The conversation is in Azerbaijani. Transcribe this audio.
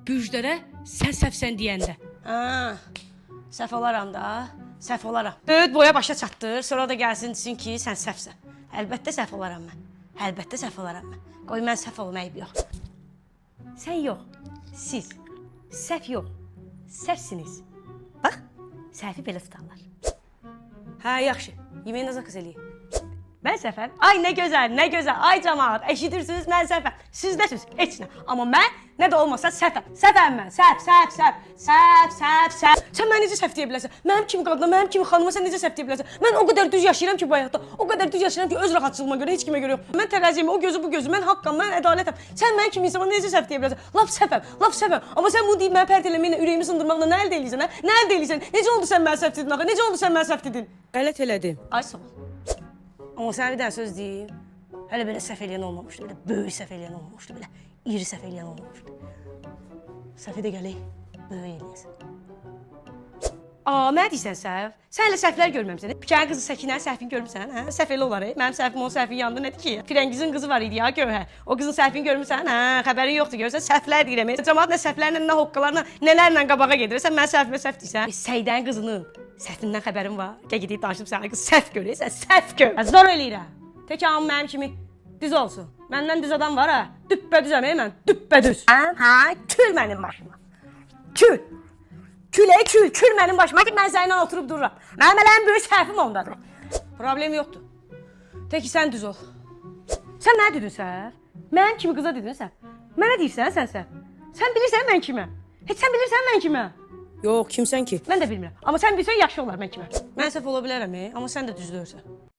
Büclərə sən səhvsən deyəndə. Ha, səhv olaram da, səhv olaram. Böyük boya başa çatdır, sonra da gəlsin desin ki, sən səhvsən. Əlbəttə səhv olaram mən. Əlbəttə səhv olaram mən. Qoy mən səhv olmayıb yox. Sən yox, siz. Səhv yox, səhvsiniz. Bax, səhvi belə tutarlar. Hə, yaxşı. Yeməyin zakaz eləyin. Mən səhvəm. Ay nə gözəl, nə gözəl. Ay cəmaət, eşidirsiniz? Mən səhvəm. Siz nəsiz? Heç nə. Amma mən nə də olmasa səhvəm. Səhvəm mən. Səhv. Sən mənə necə səhv deyə bilərsən? Mənim kimi qadına, mənim kimi xanıma sən necə səhv deyə bilərsən? Mən o qədər düz yaşayıram ki bu həyatda. O qədər düz yaşayıram ki öz rahatçılığıma görə, heç kimə görə yox. Mən tərəziyəm, o gözü bu gözü. Mən haqqam, mən ədalətəm. Sən mənim kimi insana necə səhv deyə bilərsən? Lap səhvəm. Amma sən bunu deyib mənə pərt eləməklə, ürəyimi sındırmaqla nə əldə eləyirsən, hə? Nə əldə eləyirsən? Necə oldu sən mənə səhv dedin axı? Necə oldu sən mənə səhv dedin? Qələt elədim. Ay sağ ol. Amma sənə bir dənə söz deyim. Hələ belə səhv eləyən olmamışdı, belə böyük səhv eləyən olmamışdı, belə iri səhv eləyən olmamışdı. Səhv edə gələk, böyük eləyəsən. Mənə deyirsən səhv? Sən hələ səhvlər görməmsən. Pikənin qızı Səkinənin səhvini görmüsən, hə? Səhv elə olar, mənim səhvim onun səhvinin yanında nədir ki? Firəngizin qızı var idi ya, Gövhər. O qızın səhvini görmüsən, hə? Xəbərin yoxdur, görürsən, səhvlər deyirəm. Cəmaət nə səhvlərlə, nə hoqqalarla, nələrlə qabağa gedir. Sən mənim səhvimə səhv deyirsən. Səydənin qızının səhvindən xəbərin var. Gəl gedib danışıb sənə qız səhv görürsən, səhv gör. Zor eləyirəm. Tək ağam mənim kimi düz olsun. Məndən düz adam var ha. Düppədüzəm, mən. Düppədüz. Hə, kül mənim başıma. Kül. Kül mənim başıma ki, mən səninlə oturub dururam. Mənim ələm böyük səhvim ondadır. Problem yoxdur. Tək ki, sən düz ol. Sən nə dedin səhv? Mənim kimi qıza dedin səhv. Mənə deyirsən sən səhv. Sən bilirsən mən kiməm? Heç sən bilirsən mən kiməm? Yox, kimsən ki? Mən də bilmirəm. Amma sən bilsən yaxşı olar mən kiməm. Mən səhv ola bilərəm, amma sən də düz deyirsən.